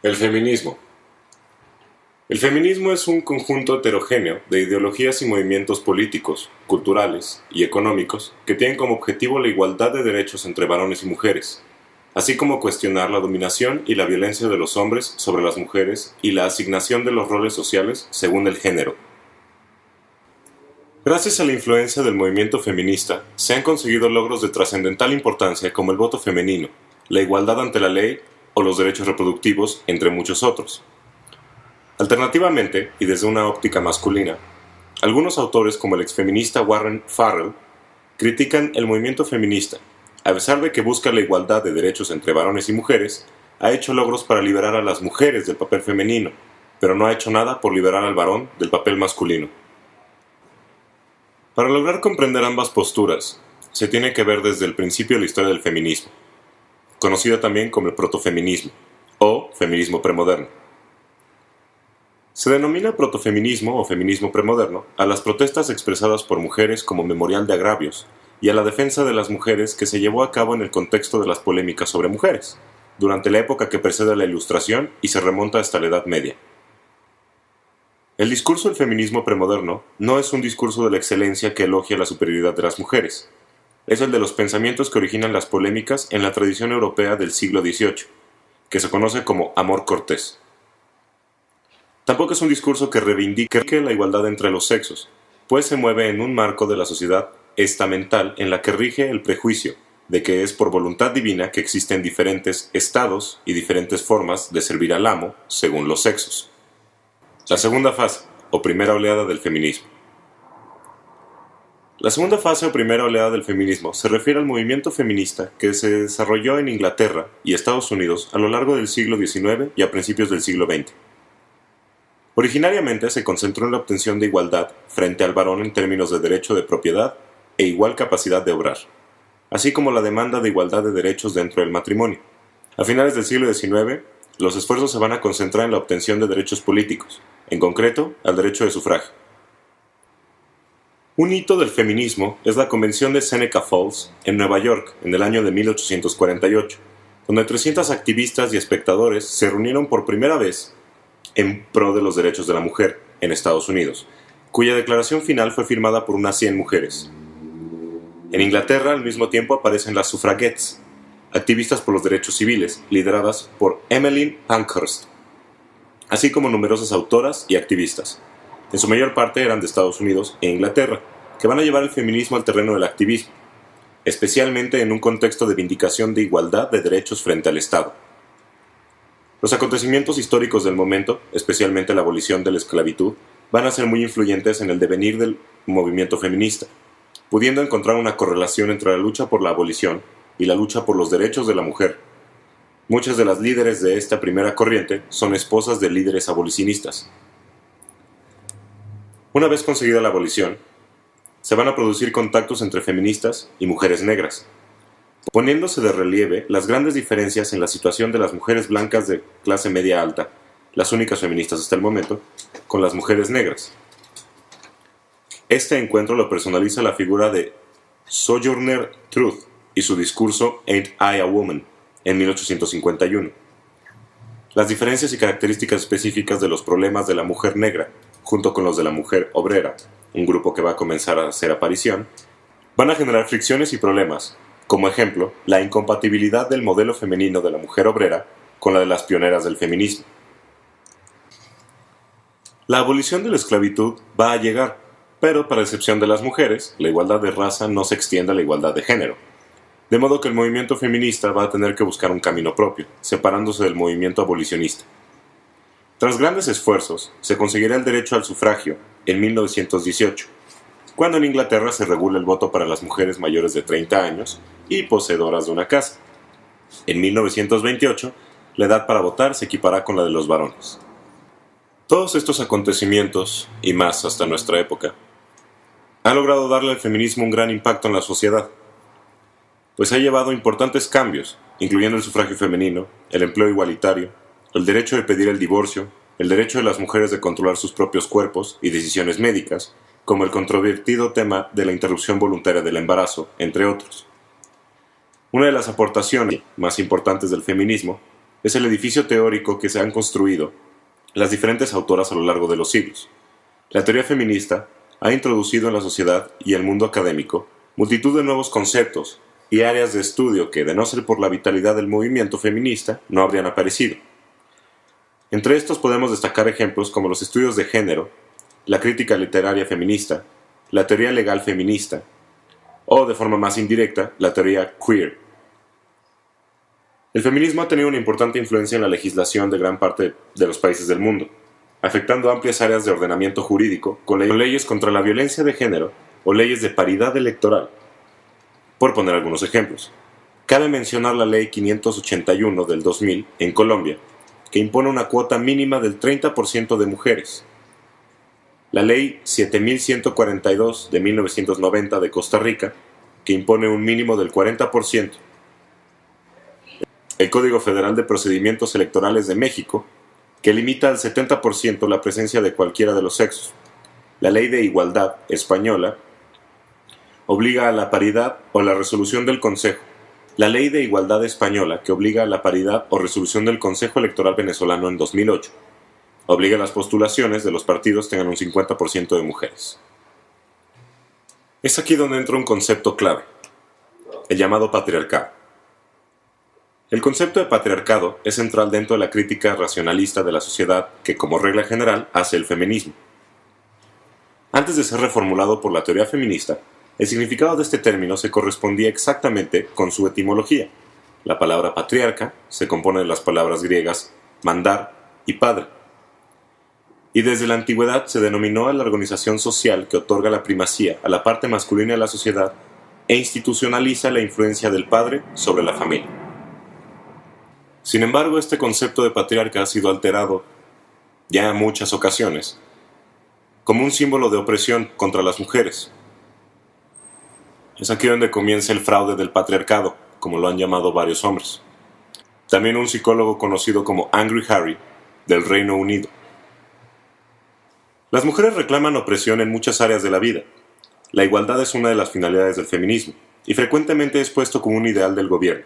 El feminismo. El feminismo es un conjunto heterogéneo de ideologías y movimientos políticos, culturales y económicos que tienen como objetivo la igualdad de derechos entre varones y mujeres, así como cuestionar la dominación y la violencia de los hombres sobre las mujeres y la asignación de los roles sociales según el género. Gracias a la influencia del movimiento feminista, se han conseguido logros de trascendental importancia como el voto femenino, la igualdad ante la ley o los derechos reproductivos, entre muchos otros. Alternativamente, y desde una óptica masculina, algunos autores como el exfeminista Warren Farrell critican el movimiento feminista. A pesar de que busca la igualdad de derechos entre varones y mujeres, ha hecho logros para liberar a las mujeres del papel femenino, pero no ha hecho nada por liberar al varón del papel masculino. Para lograr comprender ambas posturas, se tiene que ver desde el principio la historia del feminismo, conocida también como el protofeminismo, o feminismo premoderno. Se denomina protofeminismo o feminismo premoderno a las protestas expresadas por mujeres como memorial de agravios y a la defensa de las mujeres que se llevó a cabo en el contexto de las polémicas sobre mujeres, durante la época que precede a la Ilustración y se remonta hasta la Edad Media. El discurso del feminismo premoderno no es un discurso de la excelencia que elogia la superioridad de las mujeres. Es el de los pensamientos que originan las polémicas en la tradición europea del siglo XVIII, que se conoce como amor cortés. Tampoco es un discurso que reivindique la igualdad entre los sexos, pues se mueve en un marco de la sociedad estamental en la que rige el prejuicio de que es por voluntad divina que existen diferentes estados y diferentes formas de servir al amo según los sexos. La segunda fase, o primera oleada del feminismo. La segunda fase o primera oleada del feminismo se refiere al movimiento feminista que se desarrolló en Inglaterra y Estados Unidos a lo largo del siglo XIX y a principios del siglo XX. Originariamente se concentró en la obtención de igualdad frente al varón en términos de derecho de propiedad e igual capacidad de obrar, así como la demanda de igualdad de derechos dentro del matrimonio. A finales del siglo XIX, los esfuerzos se van a concentrar en la obtención de derechos políticos, en concreto, al derecho de sufragio. Un hito del feminismo es la Convención de Seneca Falls, en Nueva York, en el año de 1848, donde 300 activistas y espectadores se reunieron por primera vez en pro de los derechos de la mujer en Estados Unidos, cuya declaración final fue firmada por unas 100 mujeres. En Inglaterra, al mismo tiempo, aparecen las suffragettes, activistas por los derechos civiles, lideradas por Emmeline Pankhurst, así como numerosas autoras y activistas. En su mayor parte eran de Estados Unidos e Inglaterra, que van a llevar el feminismo al terreno del activismo, especialmente en un contexto de vindicación de igualdad de derechos frente al Estado. Los acontecimientos históricos del momento, especialmente la abolición de la esclavitud, van a ser muy influyentes en el devenir del movimiento feminista, pudiendo encontrar una correlación entre la lucha por la abolición y la lucha por los derechos de la mujer. Muchas de las líderes de esta primera corriente son esposas de líderes abolicionistas. Una vez conseguida la abolición, se van a producir contactos entre feministas y mujeres negras, poniéndose de relieve las grandes diferencias en la situación de las mujeres blancas de clase media alta, las únicas feministas hasta el momento, con las mujeres negras. Este encuentro lo personaliza la figura de Sojourner Truth y su discurso Ain't I a Woman, en 1851. Las diferencias y características específicas de los problemas de la mujer negra, junto con los de la mujer obrera, un grupo que va a comenzar a hacer aparición, van a generar fricciones y problemas, como ejemplo, la incompatibilidad del modelo femenino de la mujer obrera con la de las pioneras del feminismo. La abolición de la esclavitud va a llegar, pero para excepción de las mujeres, la igualdad de raza no se extiende a la igualdad de género. De modo que el movimiento feminista va a tener que buscar un camino propio, separándose del movimiento abolicionista. Tras grandes esfuerzos, se conseguirá el derecho al sufragio en 1918, cuando en Inglaterra se regula el voto para las mujeres mayores de 30 años y poseedoras de una casa. En 1928, la edad para votar se equipará con la de los varones. Todos estos acontecimientos, y más hasta nuestra época, han logrado darle al feminismo un gran impacto en la sociedad, pues ha llevado importantes cambios, incluyendo el sufragio femenino, el empleo igualitario, el derecho de pedir el divorcio, el derecho de las mujeres de controlar sus propios cuerpos y decisiones médicas, como el controvertido tema de la interrupción voluntaria del embarazo, entre otros. Una de las aportaciones más importantes del feminismo es el edificio teórico que se han construido las diferentes autoras a lo largo de los siglos. La teoría feminista ha introducido en la sociedad y el mundo académico multitud de nuevos conceptos y áreas de estudio que, de no ser por la vitalidad del movimiento feminista, no habrían aparecido. Entre estos podemos destacar ejemplos como los estudios de género, la crítica literaria feminista, la teoría legal feminista, o, de forma más indirecta, la teoría queer. El feminismo ha tenido una importante influencia en la legislación de gran parte de los países del mundo, afectando amplias áreas de ordenamiento jurídico con leyes contra la violencia de género o leyes de paridad electoral. Por poner algunos ejemplos, cabe mencionar la Ley 581 del 2000 en Colombia, que impone una cuota mínima del 30% de mujeres. La Ley 7142 de 1990 de Costa Rica, que impone un mínimo del 40%. El Código Federal de Procedimientos Electorales de México, que limita al 70% la presencia de cualquiera de los sexos. La Ley de Igualdad española obliga a la paridad o la resolución del Consejo. La Ley de Igualdad española, que obliga a la paridad o resolución del Consejo Electoral venezolano en 2008, obliga a las postulaciones de los partidos tengan un 50% de mujeres. Es aquí donde entra un concepto clave, el llamado patriarcado. El concepto de patriarcado es central dentro de la crítica racionalista de la sociedad que, como regla general, hace el feminismo. Antes de ser reformulado por la teoría feminista, el significado de este término se correspondía exactamente con su etimología. La palabra patriarca se compone de las palabras griegas mandar y padre. Y desde la antigüedad se denominó a la organización social que otorga la primacía a la parte masculina de la sociedad e institucionaliza la influencia del padre sobre la familia. Sin embargo, este concepto de patriarca ha sido alterado ya en muchas ocasiones como un símbolo de opresión contra las mujeres. Es aquí donde comienza el fraude del patriarcado, como lo han llamado varios hombres. También un psicólogo conocido como Angry Harry, del Reino Unido. Las mujeres reclaman opresión en muchas áreas de la vida. La igualdad es una de las finalidades del feminismo, y frecuentemente es puesto como un ideal del gobierno.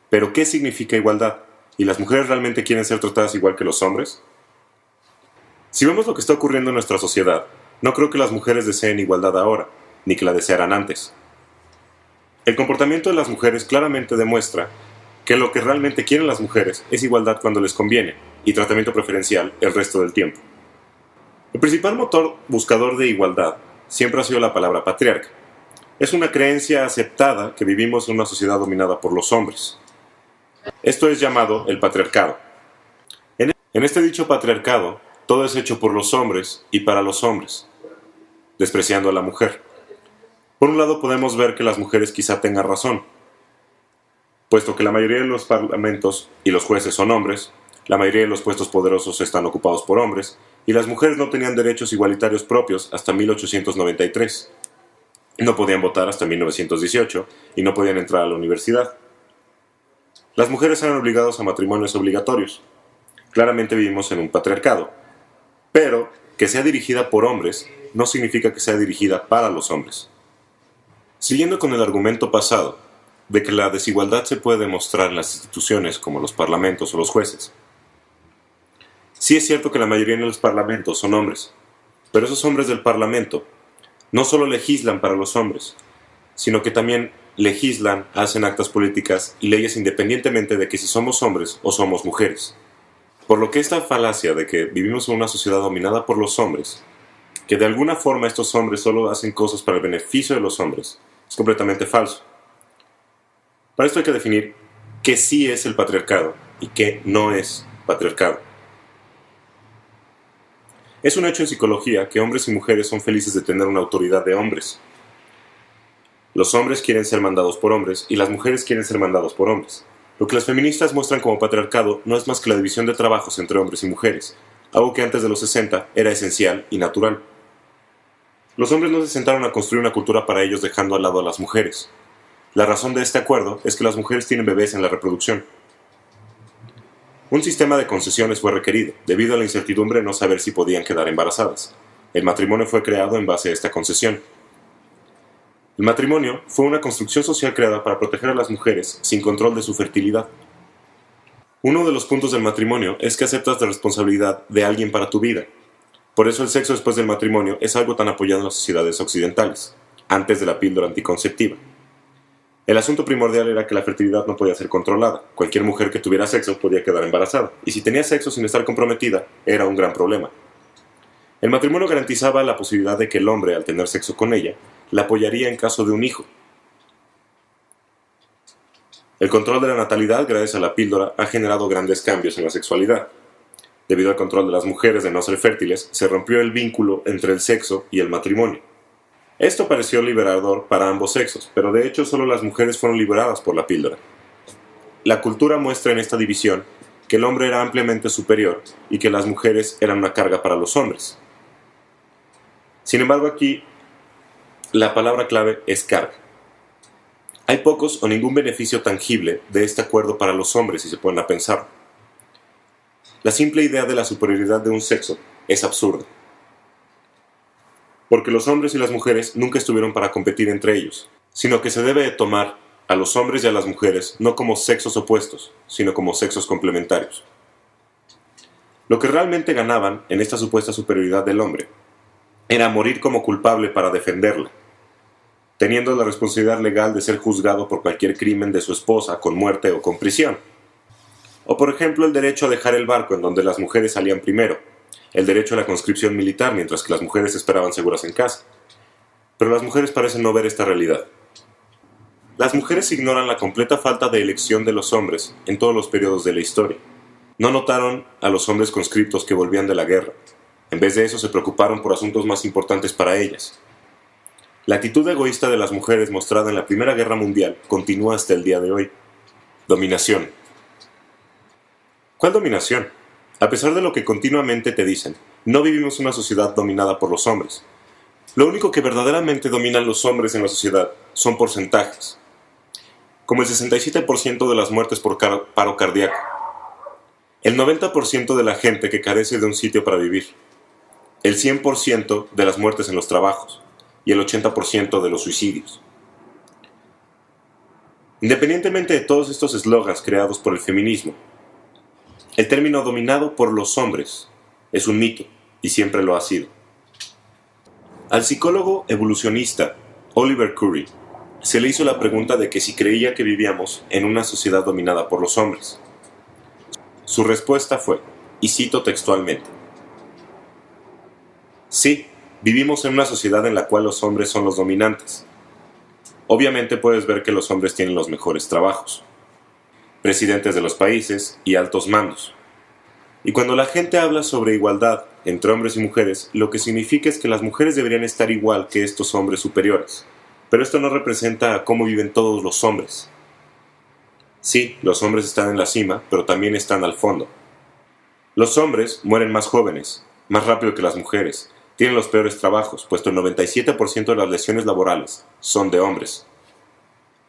Pero, ¿qué significa igualdad? ¿Y las mujeres realmente quieren ser tratadas igual que los hombres? Si vemos lo que está ocurriendo en nuestra sociedad, no creo que las mujeres deseen igualdad ahora, ni que la desearan antes. El comportamiento de las mujeres claramente demuestra que lo que realmente quieren las mujeres es igualdad cuando les conviene, y tratamiento preferencial el resto del tiempo. El principal motor buscador de igualdad siempre ha sido la palabra patriarca. Es una creencia aceptada que vivimos en una sociedad dominada por los hombres. Esto es llamado el patriarcado. En este dicho patriarcado, todo es hecho por los hombres y para los hombres, despreciando a la mujer. Por un lado podemos ver que las mujeres quizá tengan razón, puesto que la mayoría de los parlamentos y los jueces son hombres, la mayoría de los puestos poderosos están ocupados por hombres, y las mujeres no tenían derechos igualitarios propios hasta 1893. No podían votar hasta 1918 y no podían entrar a la universidad. Las mujeres eran obligadas a matrimonios obligatorios. Claramente vivimos en un patriarcado, pero que sea dirigida por hombres no significa que sea dirigida para los hombres. Siguiendo con el argumento pasado, de que la desigualdad se puede demostrar en las instituciones como los parlamentos o los jueces. Sí es cierto que la mayoría de los parlamentos son hombres, pero esos hombres del parlamento no solo legislan para los hombres, sino que también legislan, hacen actas políticas y leyes independientemente de que si somos hombres o somos mujeres. Por lo que esta falacia de que vivimos en una sociedad dominada por los hombres, que de alguna forma estos hombres solo hacen cosas para el beneficio de los hombres, es completamente falso. Para esto hay que definir qué sí es el patriarcado y qué no es patriarcado. Es un hecho en psicología que hombres y mujeres son felices de tener una autoridad de hombres. Los hombres quieren ser mandados por hombres y las mujeres quieren ser mandados por hombres. Lo que las feministas muestran como patriarcado no es más que la división de trabajos entre hombres y mujeres, algo que antes de los 60 era esencial y natural. Los hombres no se sentaron a construir una cultura para ellos dejando al lado a las mujeres. La razón de este acuerdo es que las mujeres tienen bebés en la reproducción. Un sistema de concesiones fue requerido, debido a la incertidumbre de no saber si podían quedar embarazadas. El matrimonio fue creado en base a esta concesión. El matrimonio fue una construcción social creada para proteger a las mujeres sin control de su fertilidad. Uno de los puntos del matrimonio es que aceptas la responsabilidad de alguien para tu vida. Por eso el sexo después del matrimonio es algo tan apoyado en las sociedades occidentales, antes de la píldora anticonceptiva. El asunto primordial era que la fertilidad no podía ser controlada. Cualquier mujer que tuviera sexo podía quedar embarazada, y si tenía sexo sin estar comprometida, era un gran problema. El matrimonio garantizaba la posibilidad de que el hombre, al tener sexo con ella, la apoyaría en caso de un hijo. El control de la natalidad, gracias a la píldora, ha generado grandes cambios en la sexualidad. Debido al control de las mujeres de no ser fértiles, se rompió el vínculo entre el sexo y el matrimonio. Esto pareció liberador para ambos sexos, pero de hecho solo las mujeres fueron liberadas por la píldora. La cultura muestra en esta división que el hombre era ampliamente superior y que las mujeres eran una carga para los hombres. Sin embargo, aquí la palabra clave es carga. Hay pocos o ningún beneficio tangible de este acuerdo para los hombres si se ponen a pensar. La simple idea de la superioridad de un sexo es absurda, porque los hombres y las mujeres nunca estuvieron para competir entre ellos, sino que se debe de tomar a los hombres y a las mujeres no como sexos opuestos, sino como sexos complementarios. Lo que realmente ganaban en esta supuesta superioridad del hombre era morir como culpable para defenderla, teniendo la responsabilidad legal de ser juzgado por cualquier crimen de su esposa con muerte o con prisión. O por ejemplo el derecho a dejar el barco en donde las mujeres salían primero, el derecho a la conscripción militar mientras que las mujeres esperaban seguras en casa. Pero las mujeres parecen no ver esta realidad. Las mujeres ignoran la completa falta de elección de los hombres en todos los periodos de la historia. No notaron a los hombres conscriptos que volvían de la guerra. En vez de eso se preocuparon por asuntos más importantes para ellas. La actitud egoísta de las mujeres mostrada en la Primera Guerra Mundial continúa hasta el día de hoy. Dominación. ¿Cuál dominación? A pesar de lo que continuamente te dicen, no vivimos en una sociedad dominada por los hombres. Lo único que verdaderamente dominan los hombres en la sociedad son porcentajes, como el 67% de las muertes por paro cardíaco, el 90% de la gente que carece de un sitio para vivir, el 100% de las muertes en los trabajos y el 80% de los suicidios. Independientemente de todos estos eslogans creados por el feminismo, el término dominado por los hombres es un mito y siempre lo ha sido. Al psicólogo evolucionista Oliver Curry se le hizo la pregunta de que si creía que vivíamos en una sociedad dominada por los hombres. Su respuesta fue, y cito textualmente: sí, vivimos en una sociedad en la cual los hombres son los dominantes. Obviamente puedes ver que los hombres tienen los mejores trabajos, presidentes de los países y altos mandos. Y cuando la gente habla sobre igualdad entre hombres y mujeres, lo que significa es que las mujeres deberían estar igual que estos hombres superiores. Pero esto no representa cómo viven todos los hombres. Sí, los hombres están en la cima, pero también están al fondo. Los hombres mueren más jóvenes, más rápido que las mujeres, tienen los peores trabajos, puesto el 97% de las lesiones laborales son de hombres,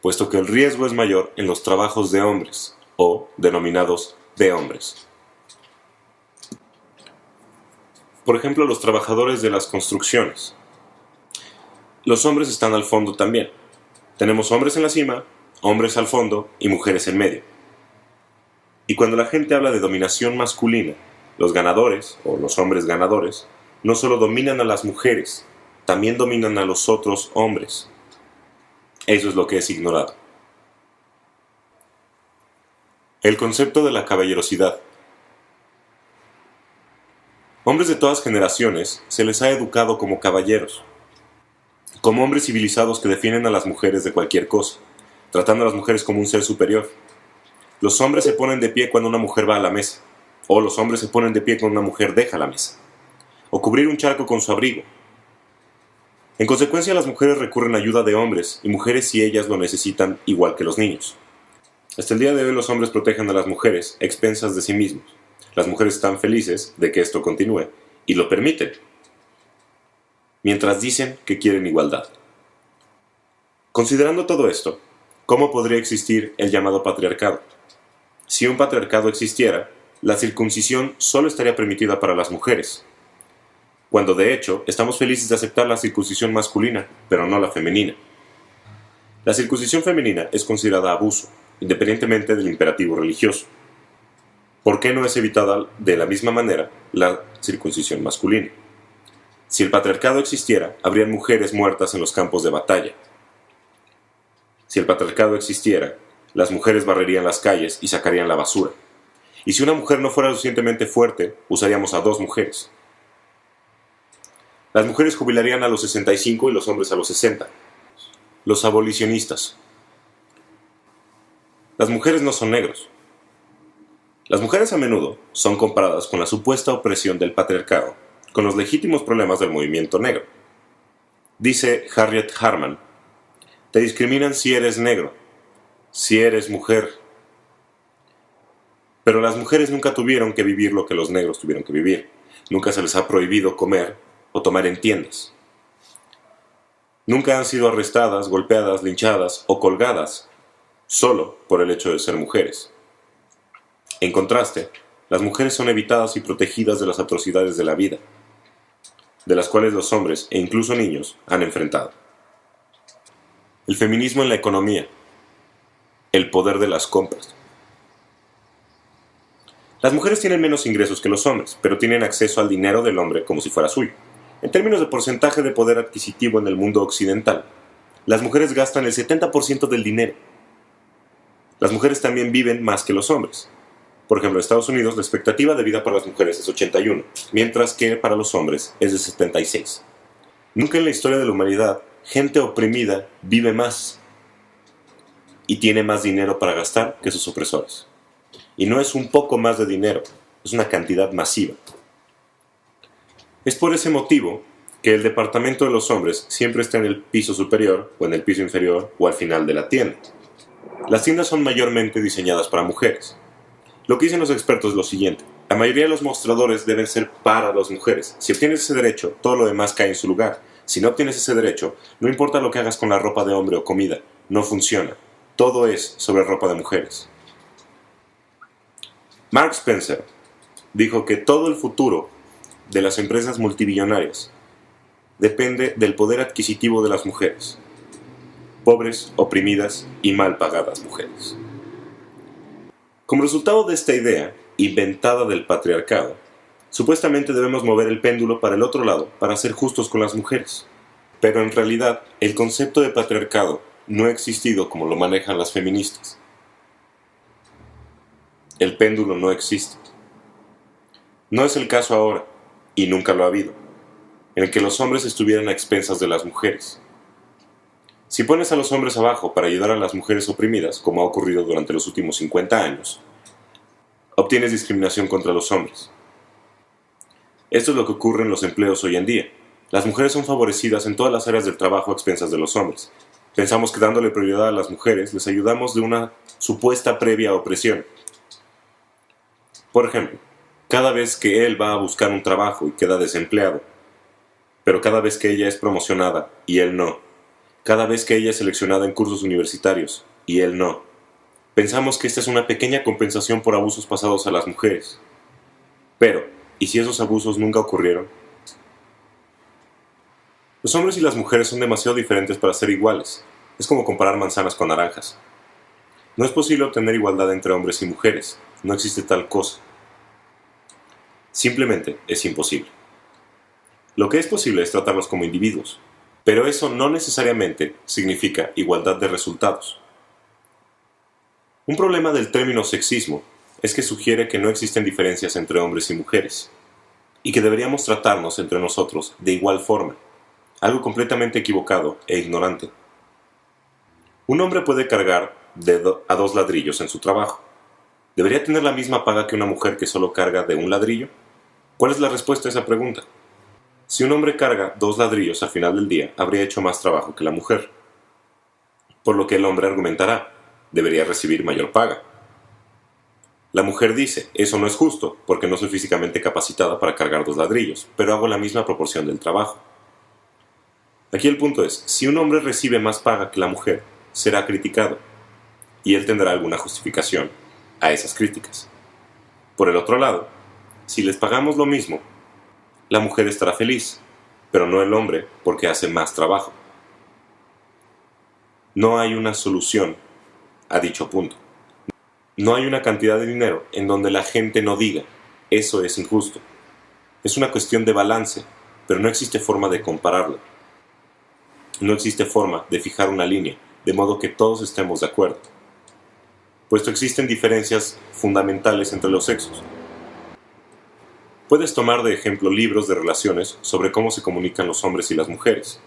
puesto que el riesgo es mayor en los trabajos de hombres, o denominados de hombres. Por ejemplo, los trabajadores de las construcciones. Los hombres están al fondo también. Tenemos hombres en la cima, hombres al fondo y mujeres en medio. Y cuando la gente habla de dominación masculina, los ganadores, o los hombres ganadores, no solo dominan a las mujeres, también dominan a los otros hombres. Eso es lo que es ignorado. El concepto de la caballerosidad. Hombres de todas generaciones se les ha educado como caballeros, como hombres civilizados que defienden a las mujeres de cualquier cosa, tratando a las mujeres como un ser superior. Los hombres se ponen de pie cuando una mujer va a la mesa, o los hombres se ponen de pie cuando una mujer deja la mesa, o cubrir un charco con su abrigo. En consecuencia, las mujeres recurren a ayuda de hombres, y mujeres si ellas lo necesitan igual que los niños. Hasta el día de hoy los hombres protegen a las mujeres a expensas de sí mismos. Las mujeres están felices de que esto continúe, y lo permiten, mientras dicen que quieren igualdad. Considerando todo esto, ¿cómo podría existir el llamado patriarcado? Si un patriarcado existiera, la circuncisión solo estaría permitida para las mujeres, cuando de hecho estamos felices de aceptar la circuncisión masculina, pero no la femenina. La circuncisión femenina es considerada abuso, independientemente del imperativo religioso. ¿Por qué no es evitada de la misma manera la circuncisión masculina? Si el patriarcado existiera, habrían mujeres muertas en los campos de batalla. Si el patriarcado existiera, las mujeres barrerían las calles y sacarían la basura. Y si una mujer no fuera lo suficientemente fuerte, usaríamos a 2 mujeres. Las mujeres jubilarían a los 65 y los hombres a los 60. Los abolicionistas. Las mujeres no son negros. Las mujeres a menudo son comparadas con la supuesta opresión del patriarcado, con los legítimos problemas del movimiento negro. Dice Harriet Harman: te discriminan si eres negro, si eres mujer. Pero las mujeres nunca tuvieron que vivir lo que los negros tuvieron que vivir. Nunca se les ha prohibido comer o tomar en tiendas. Nunca han sido arrestadas, golpeadas, linchadas o colgadas solo por el hecho de ser mujeres. En contraste, las mujeres son evitadas y protegidas de las atrocidades de la vida, de las cuales los hombres e incluso niños han enfrentado. El feminismo en la economía. El poder de las compras. Las mujeres tienen menos ingresos que los hombres, pero tienen acceso al dinero del hombre como si fuera suyo. En términos de porcentaje de poder adquisitivo en el mundo occidental, las mujeres gastan el 70% del dinero. Las mujeres también viven más que los hombres. Por ejemplo, en Estados Unidos la expectativa de vida para las mujeres es 81, mientras que para los hombres es de 76. Nunca en la historia de la humanidad, gente oprimida vive más y tiene más dinero para gastar que sus opresores. Y no es un poco más de dinero, es una cantidad masiva. Es por ese motivo que el departamento de los hombres siempre está en el piso superior, o en el piso inferior, o al final de la tienda. Las tiendas son mayormente diseñadas para mujeres. Lo que dicen los expertos es lo siguiente: la mayoría de los mostradores deben ser para las mujeres. Si obtienes ese derecho, todo lo demás cae en su lugar. Si no obtienes ese derecho, no importa lo que hagas con la ropa de hombre o comida, no funciona. Todo es sobre ropa de mujeres. Mark Spencer dijo que todo el futuro de las empresas multimillonarias depende del poder adquisitivo de las mujeres. Pobres, oprimidas y mal pagadas mujeres. Como resultado de esta idea, inventada del patriarcado, supuestamente debemos mover el péndulo para el otro lado para ser justos con las mujeres. Pero en realidad, el concepto de patriarcado no ha existido como lo manejan las feministas. El péndulo no existe. No es el caso ahora, y nunca lo ha habido, en el que los hombres estuvieran a expensas de las mujeres. Si pones a los hombres abajo para ayudar a las mujeres oprimidas, como ha ocurrido durante los últimos 50 años, obtienes discriminación contra los hombres. Esto es lo que ocurre en los empleos hoy en día. Las mujeres son favorecidas en todas las áreas del trabajo a expensas de los hombres. Pensamos que dándole prioridad a las mujeres les ayudamos de una supuesta previa opresión. Por ejemplo, cada vez que él va a buscar un trabajo y queda desempleado, pero cada vez que ella es promocionada y él no, cada vez que ella es seleccionada en cursos universitarios y él no, pensamos que esta es una pequeña compensación por abusos pasados a las mujeres. Pero, ¿y si esos abusos nunca ocurrieron? Los hombres y las mujeres son demasiado diferentes para ser iguales. Es como comparar manzanas con naranjas. No es posible obtener igualdad entre hombres y mujeres. No existe tal cosa. Simplemente es imposible. Lo que es posible es tratarlos como individuos, pero eso no necesariamente significa igualdad de resultados. Un problema del término sexismo es que sugiere que no existen diferencias entre hombres y mujeres, y que deberíamos tratarnos entre nosotros de igual forma, algo completamente equivocado e ignorante. Un hombre puede cargar a 2 ladrillos en su trabajo. ¿Debería tener la misma paga que una mujer que solo carga de un ladrillo? ¿Cuál es la respuesta a esa pregunta? Si un hombre carga 2 ladrillos al final del día, habría hecho más trabajo que la mujer. Por lo que el hombre argumentará: debería recibir mayor paga. La mujer dice: eso no es justo, porque no soy físicamente capacitada para cargar 2 ladrillos, pero hago la misma proporción del trabajo. Aquí el punto es: si un hombre recibe más paga que la mujer, será criticado, y él tendrá alguna justificación a esas críticas. Por el otro lado, si les pagamos lo mismo, la mujer estará feliz, pero no el hombre, porque hace más trabajo. No hay una solución a dicho punto. No hay una cantidad de dinero en donde la gente no diga, eso es injusto. Es una cuestión de balance, pero no existe forma de compararlo. No existe forma de fijar una línea, de modo que todos estemos de acuerdo, puesto existen diferencias fundamentales entre los sexos. Puedes tomar de ejemplo libros de relaciones sobre cómo se comunican los hombres y las mujeres.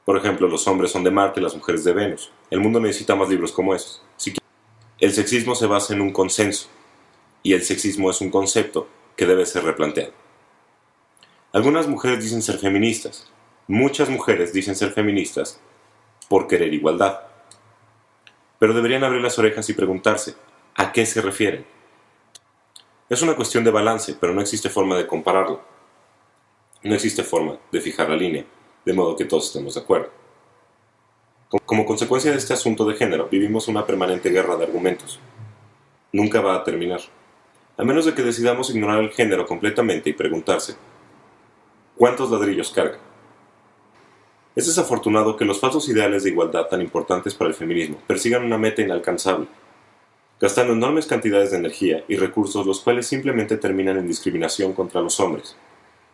Por ejemplo, los hombres son de Marte y las mujeres de Venus. El mundo necesita más libros como esos. El sexismo se basa en un consenso, y el sexismo es un concepto que debe ser replanteado. Algunas mujeres dicen ser feministas. Muchas mujeres dicen ser feministas por querer igualdad. Pero deberían abrir las orejas y preguntarse, ¿a qué se refieren? Es una cuestión de balance, pero no existe forma de compararlo. No existe forma de fijar la línea, de modo que todos estemos de acuerdo. Como consecuencia de este asunto de género, vivimos una permanente guerra de argumentos. Nunca va a terminar, a menos de que decidamos ignorar el género completamente y preguntarse, ¿cuántos ladrillos carga? Es desafortunado que los falsos ideales de igualdad tan importantes para el feminismo persigan una meta inalcanzable, gastando enormes cantidades de energía y recursos los cuales simplemente terminan en discriminación contra los hombres.